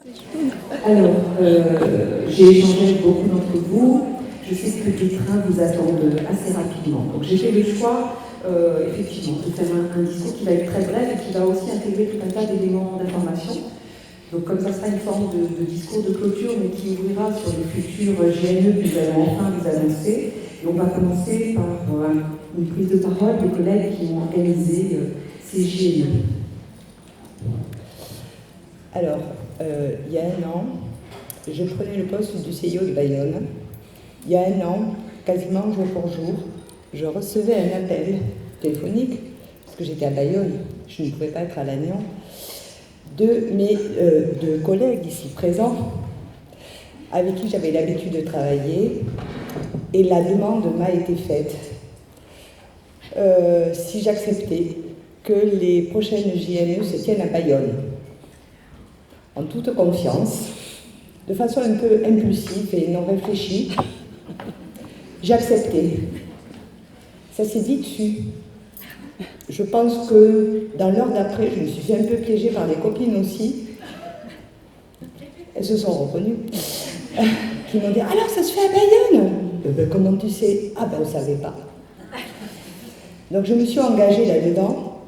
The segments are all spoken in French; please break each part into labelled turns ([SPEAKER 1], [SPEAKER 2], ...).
[SPEAKER 1] Alors, j'ai échangé avec beaucoup d'entre vous. Je sais que les trains vous attendent assez rapidement. Donc j'ai fait le choix, effectivement, de faire un discours qui va être très bref et qui va aussi intégrer tout un tas d'éléments d'information. Donc comme ça sera une forme de discours de clôture, mais qui ouvrira sur les futurs GNE que nous allons enfin vous annoncer. Et on va commencer par une prise de parole des collègues qui ont organisé ces GNE.
[SPEAKER 2] Alors, il y a un an, je prenais le poste du CIO de Bayonne. Il y a un an, quasiment jour pour jour, je recevais un appel téléphonique, parce que j'étais à Bayonne, je ne pouvais pas être à Lannion, de collègues ici présents, avec qui j'avais l'habitude de travailler, et la demande m'a été faite. Si j'acceptais que les prochaines JNE se tiennent à Bayonne, en toute confiance, de façon un peu impulsive et non réfléchie, j'ai accepté. Ça s'est vite su. Je pense que dans l'heure d'après, je me suis fait un peu piéger par des copines aussi. Elles se sont reconnues. Qui m'ont dit « Alors, ça se fait à Bayonne ?» Ben, comment tu sais ? Ah ben, on ne savait pas. Donc je me suis engagée là-dedans,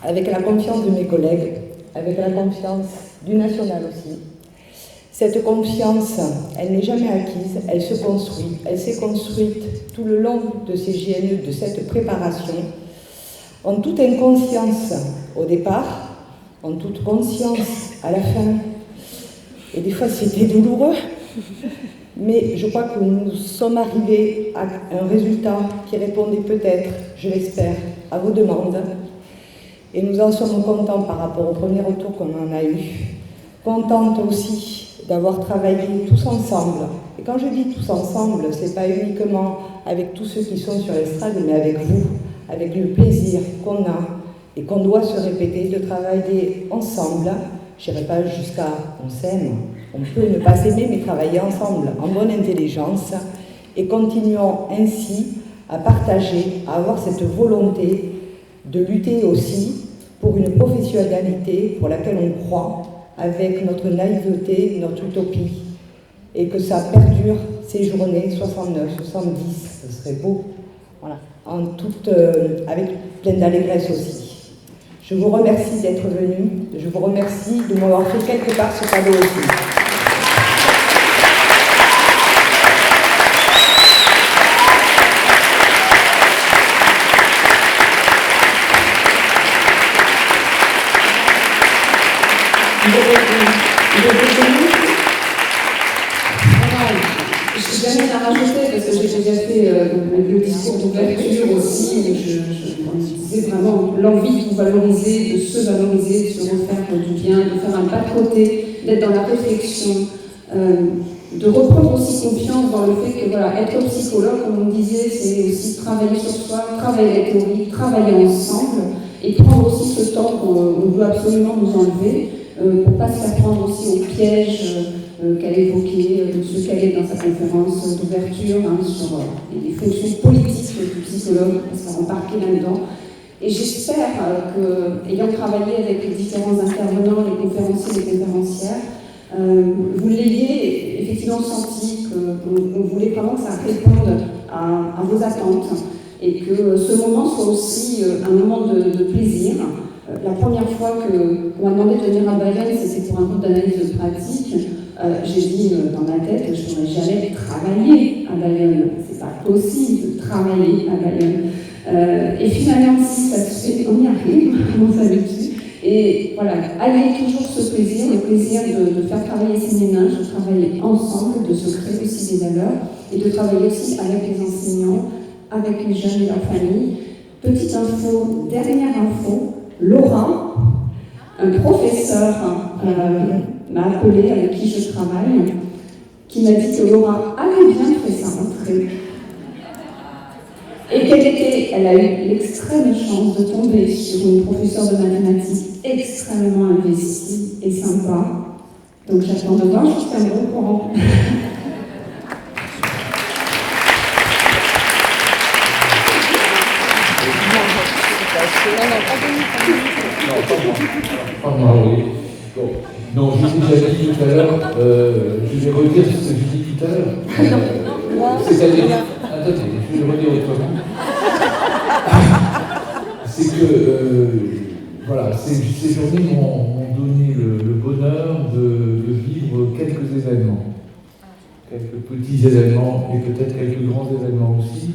[SPEAKER 2] avec la confiance de mes collègues, avec la confiance du national aussi. Cette confiance, elle n'est jamais acquise, elle se construit. Elle s'est construite tout le long de ces JNE, de cette préparation, en toute inconscience au départ, en toute conscience à la fin. Et des fois c'était douloureux, mais je crois que nous sommes arrivés à un résultat qui répondait peut-être, je l'espère, à vos demandes. Et nous en sommes contents par rapport au premier retour qu'on en a eu. Contente aussi d'avoir travaillé tous ensemble. Et quand je dis tous ensemble, c'est pas uniquement avec tous ceux qui sont sur l'estrade, mais avec vous, avec le plaisir qu'on a et qu'on doit se répéter de travailler ensemble. Je n'irai pas jusqu'à on s'aime, on peut ne pas s'aimer, mais travailler ensemble en bonne intelligence et continuons ainsi à partager, à avoir cette volonté de lutter aussi pour une professionnalité pour laquelle on croit, avec notre naïveté, notre utopie, et que ça perdure ces journées 69, 70, ce serait beau, voilà, avec plein d'allégresse aussi. Je vous remercie d'être venus, je vous remercie de m'avoir fait quelque part ce cadeau aussi.
[SPEAKER 1] Je n'ai rien à rajouter parce que j'ai déjà fait le discours d'ouverture aussi. Je disais vraiment l'envie de vous valoriser, de se valoriser, de se refaire du bien, de faire un pas de côté, d'être dans la réflexion, de reprendre aussi confiance dans le fait que voilà, être psychologue, comme on disait, c'est aussi travailler sur soi, travailler la théorie, travailler ensemble et prendre aussi ce temps qu'on veut absolument nous enlever. Pour ne pas se faire prendre aussi au piège qu'elle évoquait, ce qu'elle est dans sa conférence d'ouverture sur les fonctions politiques du psychologue, parce qu'on embarqué là-dedans. Et j'espère qu'ayant travaillé avec les différents intervenants, les conférenciers et les conférencières, vous l'ayez effectivement senti, qu'on voulait vraiment que ça réponde à vos attentes et que ce moment soit aussi un moment de plaisir. La première fois qu'on m'a demandé de venir à Bayonne, c'était pour un groupe d'analyse de pratique. J'ai dit dans ma tête que je ne pourrais jamais travailler à Bayonne. C'est pas possible de travailler à Bayonne. Et finalement, si ça se fait, on y arrive, on s'habitue. Et voilà, ayez toujours ce plaisir, le plaisir de faire travailler ces ménages, de travailler ensemble, de se créer aussi des valeurs et de travailler aussi avec les enseignants, avec les jeunes et leurs familles. Petite info, dernière info. Laura, un professeur, m'a appelé avec qui je travaille, qui m'a dit que Laura avait bien fait sa rentrée et qu'elle a eu l'extrême chance de tomber sur une professeure de mathématiques extrêmement investie et sympa. Donc j'attends de voir, je suis au courant.
[SPEAKER 3] Non, pas moi, oui. Bon. Non, je l'ai déjà dit tout à l'heure, je vais redire ce que j'ai dit tout à l'heure. C'est-à-dire, attendez, je vais le redire autrement. C'est que, voilà, ces journées m'ont donné le bonheur de vivre quelques événements. Quelques petits événements et peut-être quelques grands événements aussi.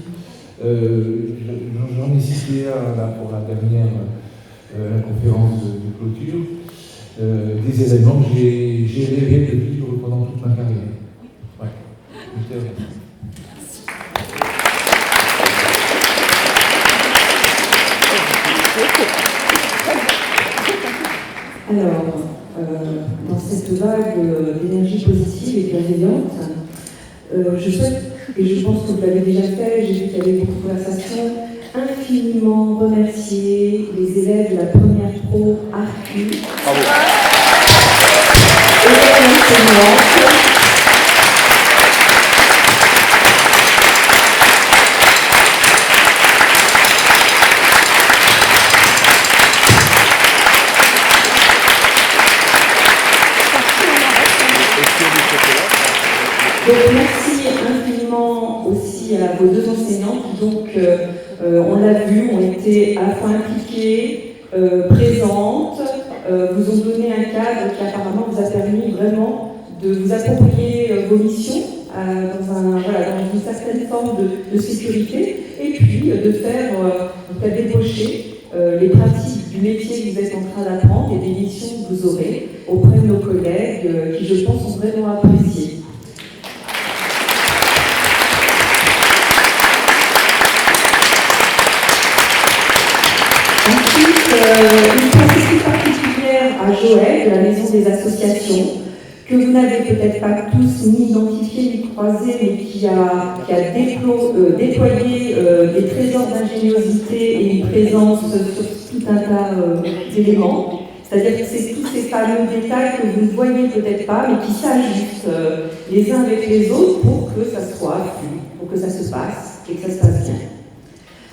[SPEAKER 3] J'en ai cité un là, pour la dernière la conférence de clôture. Des événements que j'ai rêvé de vivre pendant toute ma carrière. Ouais.
[SPEAKER 4] Alors, dans cette vague d'énergie positive et bienveillante, je souhaite, et je pense que vous l'avez déjà fait, j'ai vu qu'il y avait beaucoup de conversations, infiniment remercier les élèves de la première pro ARCU. Bravo. Et les enseignantes. Donc merci infiniment aussi à vos deux enseignants qui donc, on l'a vu, ont été à la fois impliquées, présentes, vous ont donné un cadre qui apparemment vous a permis vraiment de vous approprier vos missions dans une certaine forme de sécurité et puis de faire, de débaucher les pratiques du métier que vous êtes en train d'apprendre et des missions que vous aurez auprès de nos collègues qui, je pense, sont vraiment appréciés. Une pensée particulière à Joël de la Maison des Associations, que vous n'avez peut-être pas tous ni identifié ni croisé, mais qui a déployé des trésors d'ingéniosité et une présence sur tout un tas d'éléments. C'est-à-dire que c'est tous ces fameux détails que vous ne voyez peut-être pas, mais qui s'ajustent les uns avec les autres pour que ça soit fluide, pour que ça se passe et que ça se passe bien.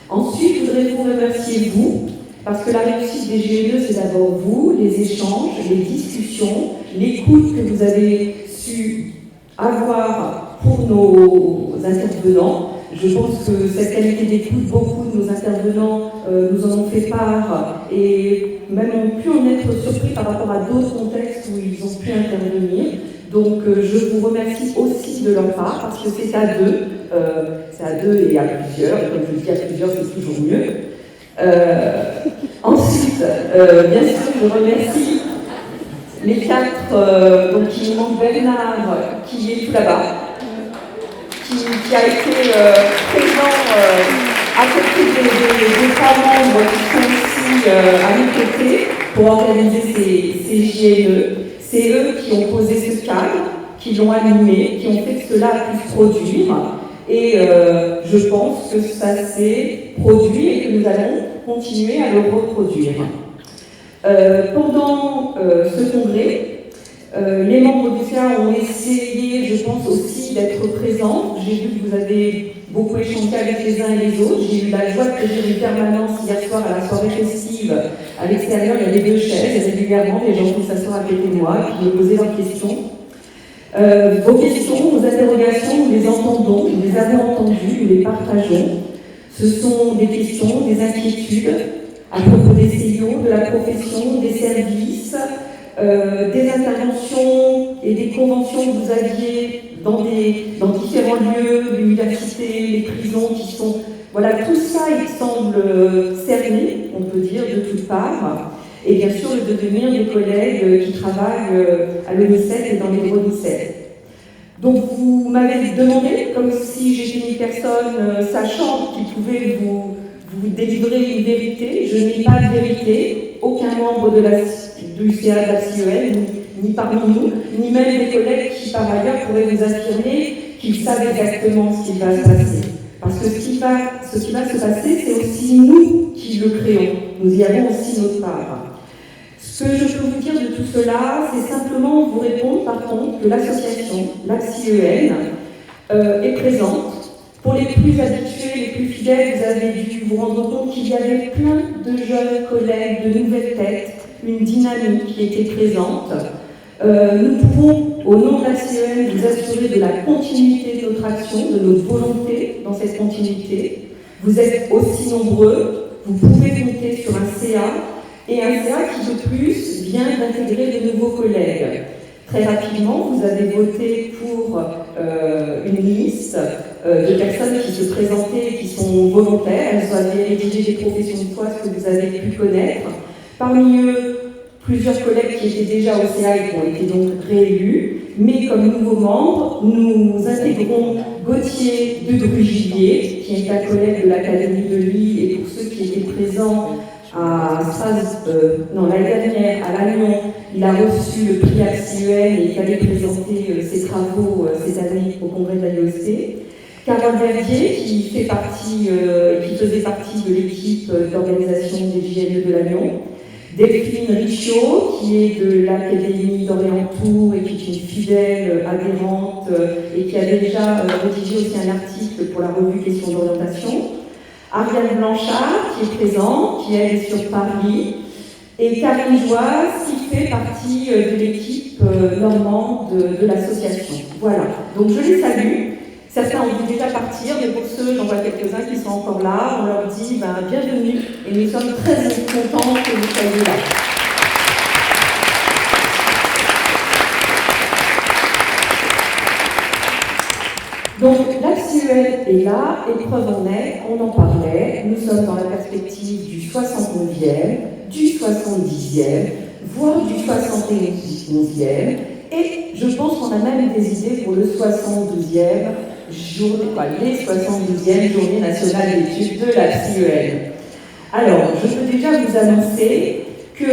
[SPEAKER 4] Ensuite, je voudrais vous remercier, vous, parce que la réussite des GNE, c'est d'abord vous, les échanges, les discussions, l'écoute que vous avez su avoir pour nos intervenants. Je pense que cette qualité d'écoute, beaucoup de nos intervenants nous en ont fait part et même ont pu en être surpris par rapport à d'autres contextes où ils ont pu intervenir. Donc je vous remercie aussi de leur part parce que c'est à deux et à plusieurs, et comme je le dis à plusieurs, c'est toujours mieux. Ensuite, bien sûr, je remercie les quatre, donc il manque Bernard, qui est tout là-bas, qui a été présent à côté des trois membres qui sont ici à mes côtés pour organiser ces GNE. C'est eux qui ont posé ce cadre, qui l'ont animé, qui ont fait que cela a pu se produire. Et je pense que ça s'est produit et que nous allons continuer à le reproduire. Pendant ce congrès, les membres du CA ont essayé, je pense aussi, d'être présents. J'ai vu que vous avez beaucoup échangé avec les uns et les autres. J'ai eu la joie de faire une permanence hier soir à la soirée festive. À l'extérieur, il y avait 2 chaises, et régulièrement, les gens qui s'asseoir à côté de moi et qui me posaient leurs questions. Vos questions, vos interrogations, nous les entendons, nous les avons entendues, nous les partageons. Ce sont des questions, des inquiétudes à propos des CIO, de la profession, des services, des interventions et des conventions que vous aviez dans différents lieux, l'université, les prisons qui sont... Voilà, tout ça, il semble cerné, on peut dire, de toutes parts. Et bien sûr, le devenir des collègues qui travaillent à l'ONICET et dans les ONICET. Donc, vous m'avez demandé, comme si j'étais une personne sachante qui pouvait vous délivrer une vérité. Je n'ai pas de vérité. Aucun membre du CA de la CEL, ni parmi nous, ni même des collègues qui, par ailleurs, pourraient vous affirmer qu'ils savent exactement ce qui va se passer. Parce que ce qui va se passer, c'est aussi nous qui le créons. Nous y avons aussi notre part. Ce que je peux vous dire de tout cela, c'est simplement vous répondre par contre que l'association, l'ACIEN, est présente. Pour les plus habitués, les plus fidèles, vous avez dû vous rendre compte qu'il y avait plein de jeunes collègues, de nouvelles têtes, une dynamique qui était présente. Nous pouvons, au nom de la CEN, vous assurer de la continuité de notre action, de notre volonté dans cette continuité. Vous êtes aussi nombreux, vous pouvez compter sur un CA, et un CA qui, de plus, vient d'intégrer de nouveaux collègues. Très rapidement, vous avez voté pour une liste de personnes qui se présentaient, qui sont volontaires. Elles avaient rédigé des professions de foi, ce que vous avez pu connaître. Parmi eux, plusieurs collègues qui étaient déjà au CA et qui ont été donc réélus. Mais comme nouveaux membres, nous intégrons Gauthier de Brugivier, qui est un collègue de l'Académie de Lille, et pour ceux qui étaient présents l'année dernière, à Lannion, il a reçu le prix ACEN et il allait présenter ses travaux cette année au congrès de l'AIOST. Carole Verdier, qui faisait partie de l'équipe d'organisation des JLE de Lannion. Delphine Richaud, qui est de l'Académie d'Orient-Tours et qui est une fidèle adhérente et qui a déjà rédigé aussi un article pour la revue Questions d'orientation. Ariane Blanchard, qui est présente, qui est sur Paris. Et Karine Joise, qui fait partie de l'équipe normande de l'association. Voilà, donc je les salue. Certains ont dû déjà partir, mais pour ceux, j'en vois quelques-uns qui sont encore là, on leur dit bienvenue et nous sommes très contents que vous soyez là. Donc l'ACEN est là, et preuve en est, on en parlait, nous sommes dans la perspective du 69e, du 70e, voire du 71e, et je pense qu'on a même des idées pour le 72e les 72e Journées nationales d'études de la CEN. Alors, je peux déjà vous annoncer que,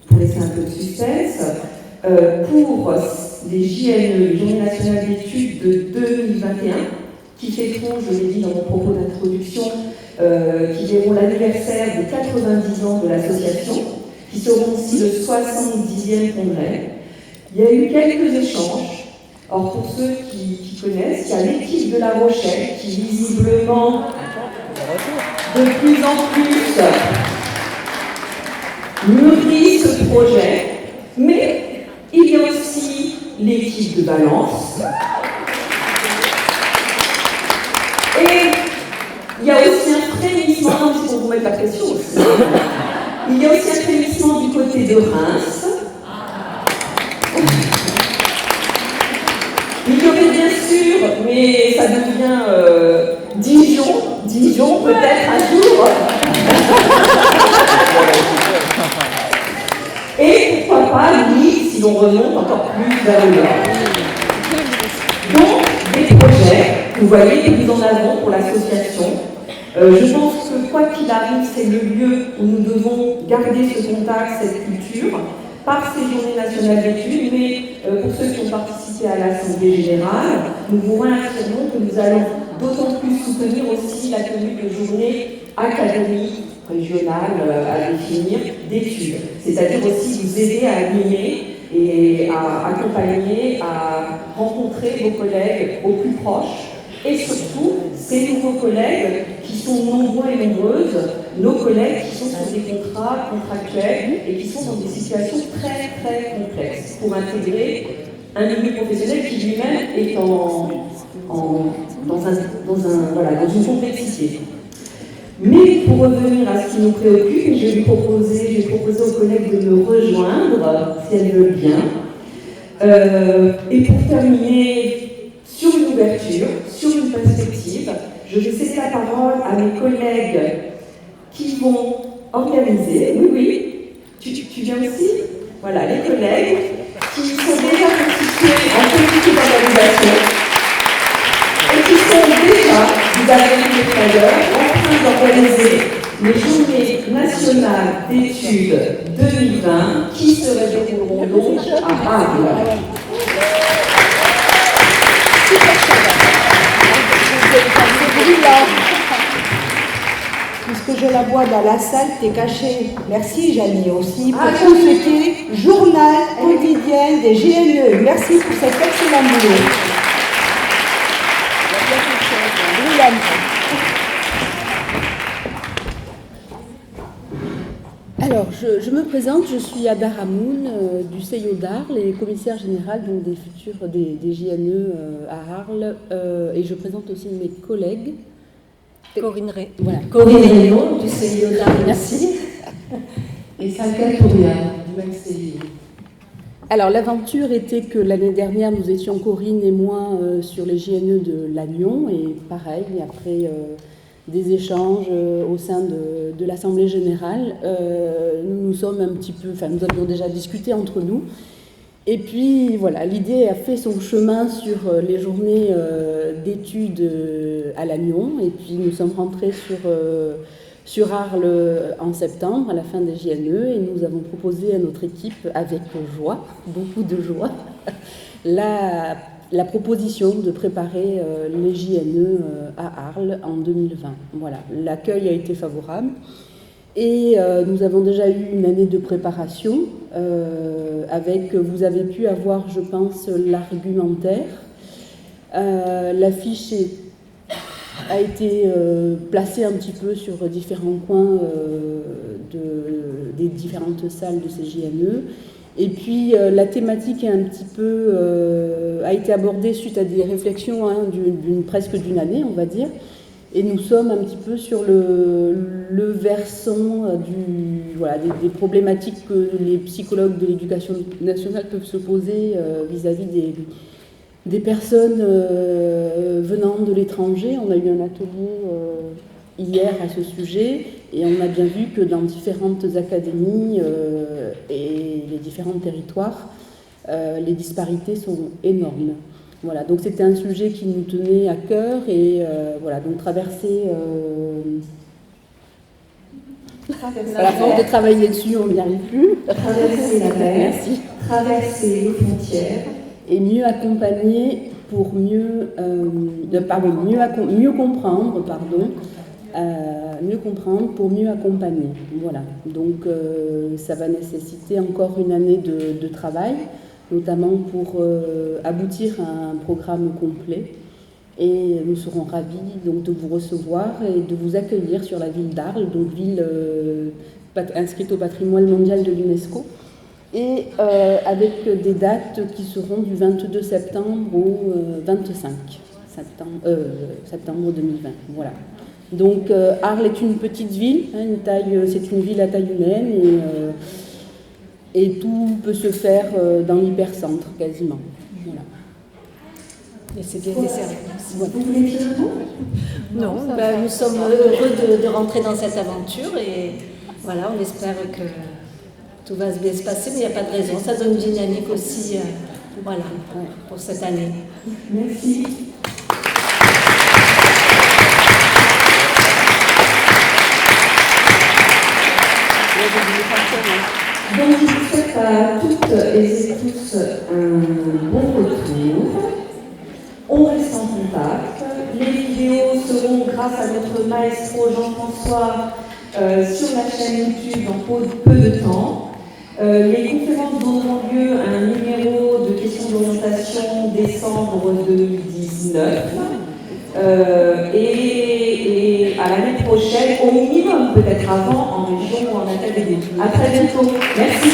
[SPEAKER 4] pour laisser un peu de suspense, pour les JNE, les Journées nationales d'études de 2021, qui fêteront, je l'ai dit dans mon propos d'introduction, qui verront l'anniversaire de 90 ans de l'association, qui seront aussi le 70e congrès. Il y a eu quelques échanges. Or, pour ceux qui connaissent, il y a l'équipe de La Rochelle qui, visiblement, de plus en plus, mûrit ce projet. Mais il y a aussi l'équipe de Valence. Et il y a aussi un frémissement, c'est pour vous mettre la pression aussi. Il y a aussi un frémissement du côté de Reims. Il y aurait bien sûr, mais ça devient Dijon peut-être un jour. Et pourquoi pas Lille, si l'on remonte encore plus vers le nord. Donc, des projets, vous voyez, que nous en avons pour l'association. Je pense que quoi qu'il arrive, c'est le lieu où nous devons garder ce contact, cette culture, par ces journées nationales d'études, mais pour ceux qui ont participé à l'Assemblée générale, nous vous réaffirmons que nous allons d'autant plus soutenir aussi la tenue de journées académiques, régionales à définir, d'études. C'est-à-dire aussi vous aider à animer et à accompagner, à rencontrer vos collègues au plus proche. Et surtout, ces nouveaux collègues qui sont nombreux et nombreuses, nos collègues qui sont sur des contrats contractuels et qui sont dans des situations très très complexes pour intégrer un milieu professionnel qui lui-même est dans une complexité. Mais pour revenir à ce qui nous préoccupe, j'ai proposé aux collègues de me rejoindre, si elles veulent bien. Et pour terminer, sur une ouverture, sur une perspective, je vais céder la parole à mes collègues qui vont organiser. Oui, tu viens aussi? Voilà, les collègues qui sont déjà constitués en comité d'organisation et qui sont déjà, vous avez vu tout à l'heure, en train d'organiser les Journées nationales d'études 2020 qui se dérouleront donc à Arles.
[SPEAKER 2] Puisque je la vois dans la salle, t'es caché. Merci Janie aussi pour tout ce qui est journal quotidien des GNE. Merci pour cet excellent boulot.
[SPEAKER 5] Alors, je me présente, je suis Ada Ramoun du CIO d'Arles et commissaire générale donc, des JNE à Arles. Et je présente aussi mes collègues.
[SPEAKER 6] Corinne Raynaud du CIO d'Arles, merci.
[SPEAKER 1] Et Salka Touria, du même CIO.
[SPEAKER 5] Alors, l'aventure était que l'année dernière, nous étions Corinne et moi sur les JNE de Lannion. Et pareil, après des échanges au sein de l'Assemblée générale, nous avions déjà discuté entre nous. Et puis voilà, l'idée a fait son chemin sur les journées d'études à Lannion. Et puis nous sommes rentrés sur Arles en septembre, à la fin des JNE, et nous avons proposé à notre équipe, avec joie, beaucoup de joie, la proposition de préparer les JNE à Arles en 2020. Voilà, l'accueil a été favorable et nous avons déjà eu une année de préparation vous avez pu avoir, je pense, l'argumentaire. L'affiche a été placée un petit peu sur différents coins des différentes salles de ces JNE. Et puis la thématique a été abordée suite à des réflexions presque d'une année, on va dire. Et nous sommes un petit peu sur le versant des problématiques que les psychologues de l'éducation nationale peuvent se poser vis-à-vis des personnes venant de l'étranger. On a eu un atelier hier à ce sujet et on a bien vu que dans différentes académies et les différents territoires, les disparités sont énormes. Voilà, donc c'était un sujet qui nous tenait à cœur et donc traverser... à la force de travailler dessus, on n'y arrive plus.
[SPEAKER 4] Traverser la mer,
[SPEAKER 5] Merci.
[SPEAKER 4] traverser les frontières.
[SPEAKER 5] Et mieux accompagner pour mieux comprendre pour mieux accompagner. Voilà. Donc ça va nécessiter encore une année de travail, notamment pour aboutir à un programme complet. Et nous serons ravis donc, de vous recevoir et de vous accueillir sur la ville d'Arles, donc ville inscrite au patrimoine mondial de l'UNESCO, et avec des dates qui seront du 22 septembre au 25 septembre 2020. Voilà. Donc Arles est une petite ville, c'est une ville à taille humaine et tout peut se faire dans l'hypercentre quasiment. Voilà.
[SPEAKER 6] Et c'est bien desservi.
[SPEAKER 5] Voilà.
[SPEAKER 4] Vous voulez dire un mot ?
[SPEAKER 6] Non, nous sommes heureux de rentrer dans cette aventure et voilà, on espère que tout va bien se passer, mais il n'y a pas de raison. Ça donne une dynamique aussi pour cette année.
[SPEAKER 4] Merci. Donc, je vous souhaite à toutes et tous un bon retour. On reste en contact. Les vidéos seront, grâce à notre maestro Jean-François, sur la chaîne YouTube dans peu de temps. Les conférences auront lieu à un numéro de questions d'orientation décembre 2019. Et à l'année prochaine, au minimum, peut-être avant, en région ou en académie. À très bientôt. Merci.